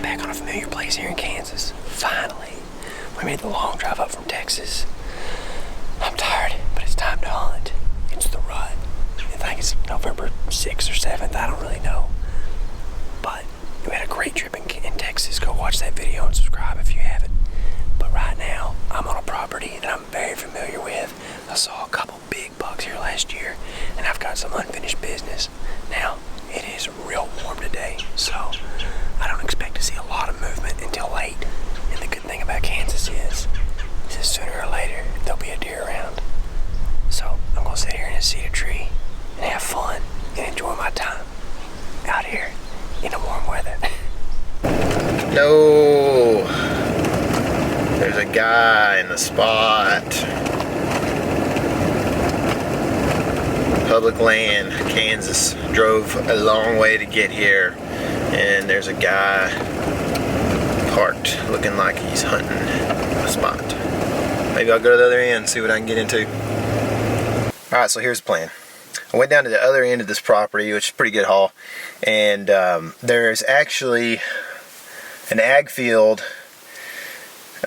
back on a familiar place here in Kansas. Finally. We made the long drive up from Texas. I'm tired, but it's time to hunt. It's the rut. I think it's November 6th or 7th. I don't really know. But we had a great trip in Texas. Go watch that video and subscribe if you haven't. But right now, I'm on a property that I'm very familiar with. I saw a couple big bucks here last year, and I've got some unfinished business. Now, it is real warm today, so I don't expect to see a lot of movement until late. And the good thing about Kansas is sooner or later, there'll be a deer around. So I'm gonna sit here in a cedar tree and have fun and enjoy my time out here in the warm weather. No, there's a guy in the spot. Public land, Kansas. Drove a long way to get here, and there's a guy parked looking like he's hunting a spot. Maybe I'll go to the other end and see what I can get into. Alright, so here's the plan. I went down to the other end of this property, which is a pretty good haul, and there's actually an ag field,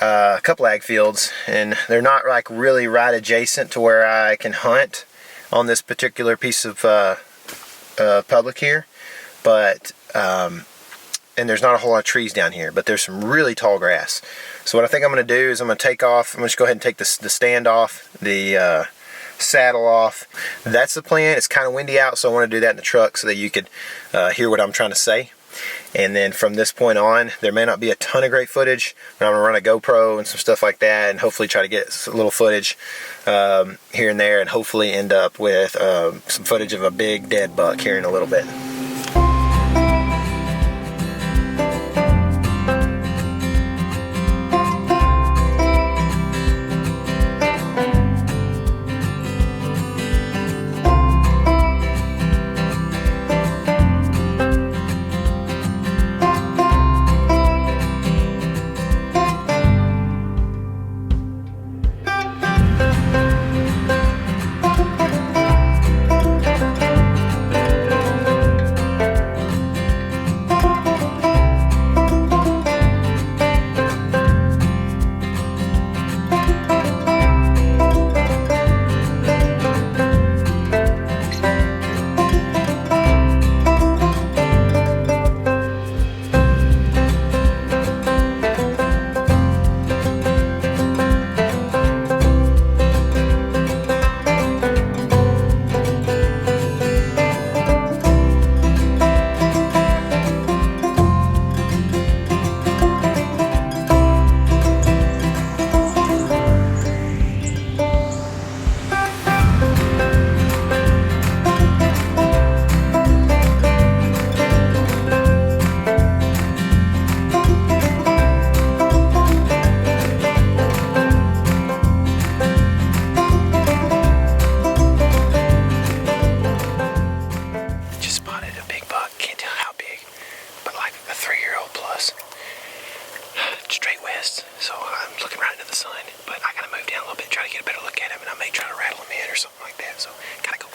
a couple ag fields, and they're not like really right adjacent to where I can hunt on this particular piece of public here, but and there's not a whole lot of trees down here, but there's some really tall grass. So what I think I'm going to do is I'm going to take off. I'm going to just go ahead and take the stand off, the saddle off. That's the plan. It's kind of windy out, so I want to do that in the truck so that you could hear what I'm trying to say. And then from this point on, there may not be a ton of great footage, but I'm going to run a GoPro and some stuff like that, and hopefully try to get a little footage here and there, and hopefully end up with some footage of a big dead buck here in a little bit. So I'm looking right into the sun, but I gotta move down a little bit, try to get a better look at him, and I may try to rattle him in or something like that. So gotta go.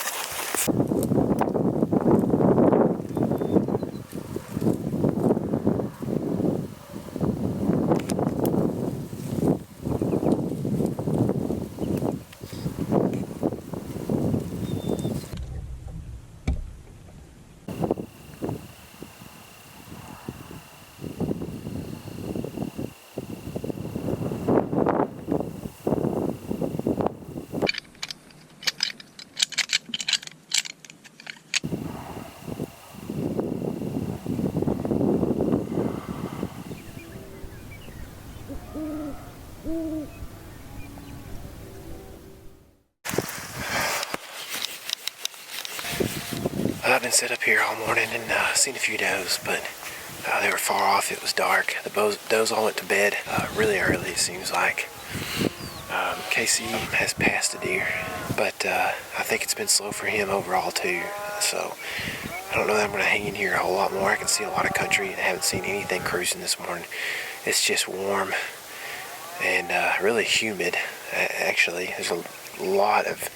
I've been set up here all morning and seen a few does, but they were far off. It was dark. The does all went to bed really early, it seems like. KC has passed a deer, but I think it's been slow for him overall too. So I don't know that I'm going to hang in here a whole lot more. I can see a lot of country and I haven't seen anything cruising this morning. It's just warm and really humid. Actually, there's a lot of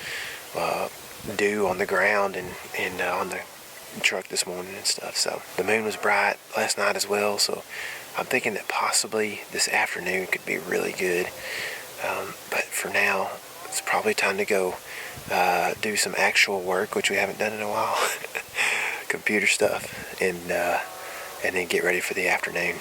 dew on the ground and on the truck this morning and stuff. So the moon was bright last night as well, so I'm thinking that possibly this afternoon could be really good. But for now, it's probably time to go do some actual work, which we haven't done in a while, computer stuff, and then get ready for the afternoon.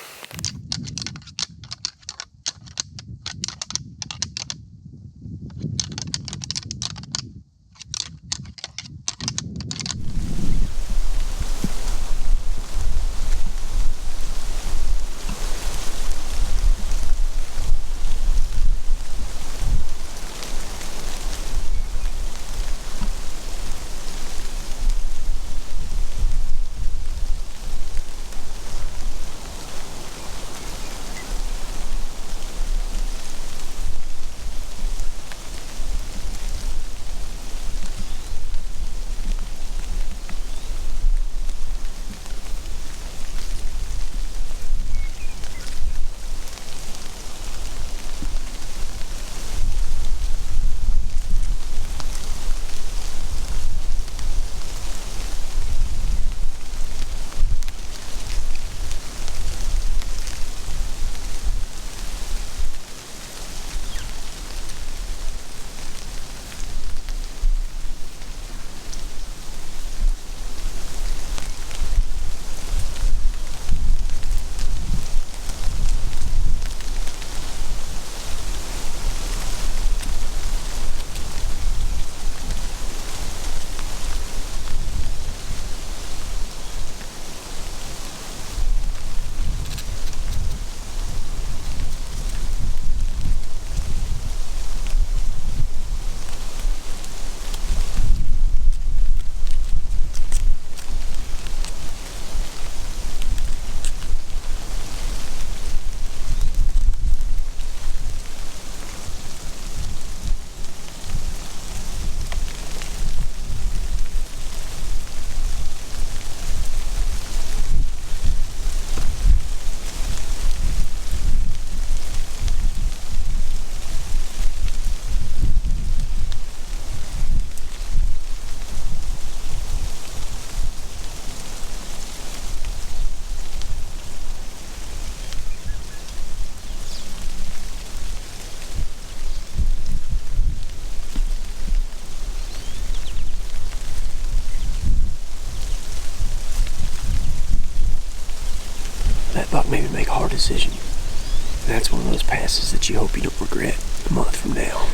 That buck made me make a hard decision. And that's one of those passes that you hope you don't regret a month from now.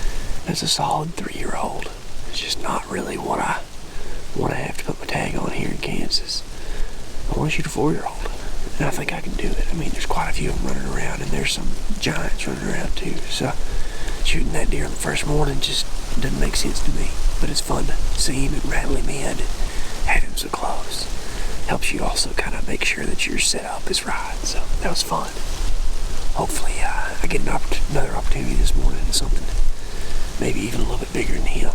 As a solid 3-year-old, it's just not really what I want to have to put my tag on here in Kansas. I want to shoot a 4-year-old, and I think I can do it. I mean, there's quite a few of them running around, and there's some giants running around too. So shooting that deer on the first morning just doesn't make sense to me. But it's fun to see him and rattle him in and have him so close. Helps you also kind of make sure that your setup is right. So that was fun. Hopefully I get another opportunity this morning to something maybe even a little bit bigger than him.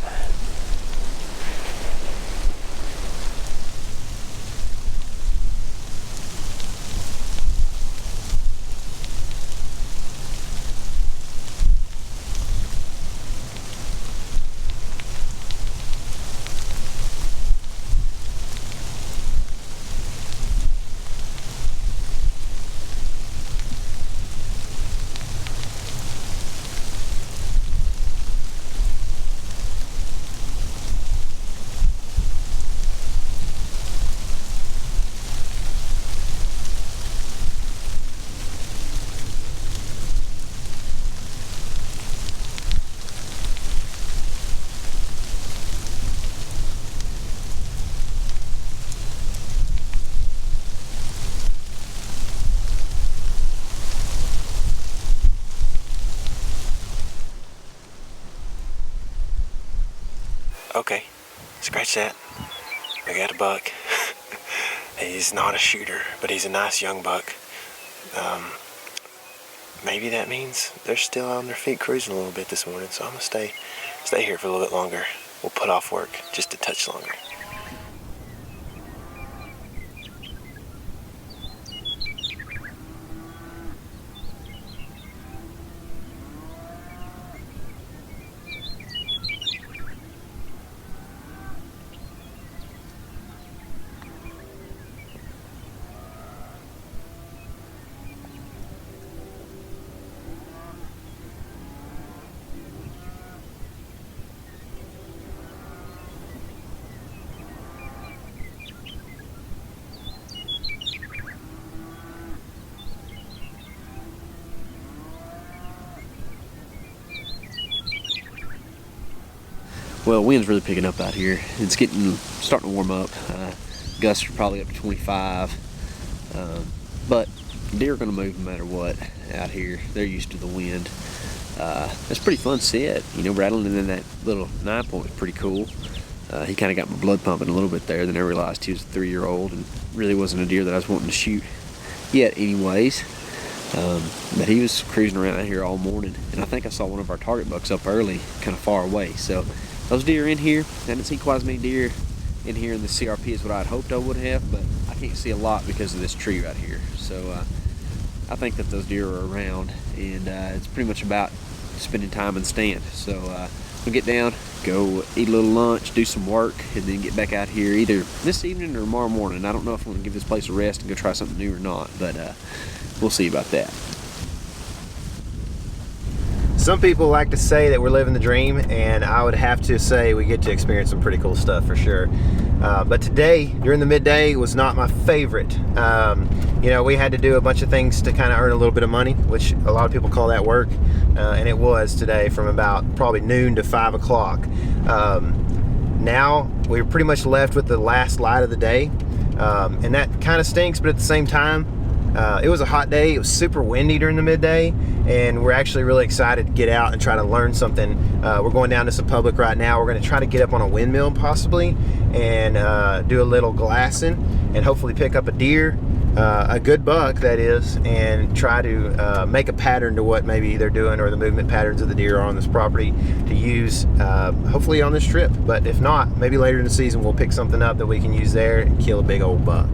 Okay, scratch that. I got a buck. He's not a shooter, but he's a nice young buck. Maybe that means they're still on their feet cruising a little bit this morning, so I'm gonna stay here for a little bit longer. We'll put off work just a touch longer. Well, wind's really picking up out here. It's starting to warm up. Gusts are probably up to 25. But deer are going to move no matter what out here. They're used to the wind. It's a pretty fun set. You know, rattling in that little 9-point was pretty cool. He kind of got my blood pumping a little bit there. Then I realized he was a 3-year-old and really wasn't a deer that I was wanting to shoot yet anyways. But he was cruising around out here all morning, and I think I saw one of our target bucks up early, kind of far away. So those deer in here, I didn't see quite as many deer in here in the CRP as what I'd hoped I would have, but I can't see a lot because of this tree right here. So I think that those deer are around, and it's pretty much about spending time in stand. So we'll get down, go eat a little lunch, do some work, and then get back out here either this evening or tomorrow morning. I don't know if I'm gonna give this place a rest and go try something new or not, but we'll see about that. Some people like to say that we're living the dream, and I would have to say we get to experience some pretty cool stuff for sure. But today, during the midday, was not my favorite. You know, we had to do a bunch of things to kind of earn a little bit of money, which a lot of people call that work. And it was today from about probably noon to 5 o'clock. Now, we're pretty much left with the last light of the day. And that kind of stinks, but at the same time, it was a hot day. It was super windy during the midday, and we're actually really excited to get out and try to learn something. We're going down to some public right now. We're going to try to get up on a windmill possibly and do a little glassing and hopefully pick up a deer, a good buck that is, and try to make a pattern to what maybe they're doing or the movement patterns of the deer are on this property to use hopefully on this trip. But if not, maybe later in the season we'll pick something up that we can use there and kill a big old buck.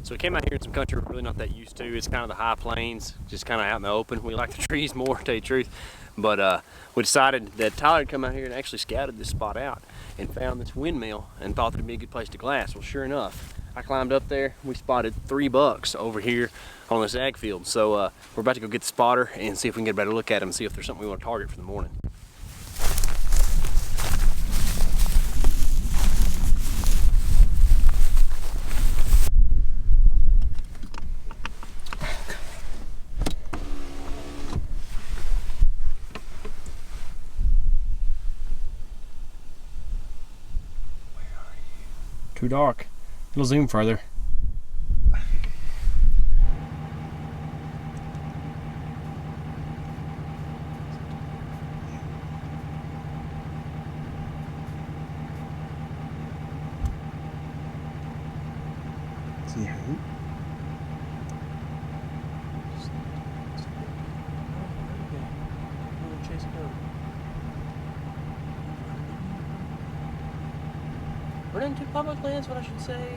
So we came out here in some country we're really not that used to. It's kind of the high plains, just kind of out in the open. We like the trees more, to tell you the truth. But we decided that Tyler had come out here and actually scouted this spot out and found this windmill and thought that it'd be a good place to glass. Well, sure enough, I climbed up there. We spotted 3 bucks over here on this ag field. So we're about to go get the spotter and see if we can get a better look at them and see if there's something we want to target for the morning. Too dark. It'll zoom further. See how? Chase it down. We're into public lands, what I should say.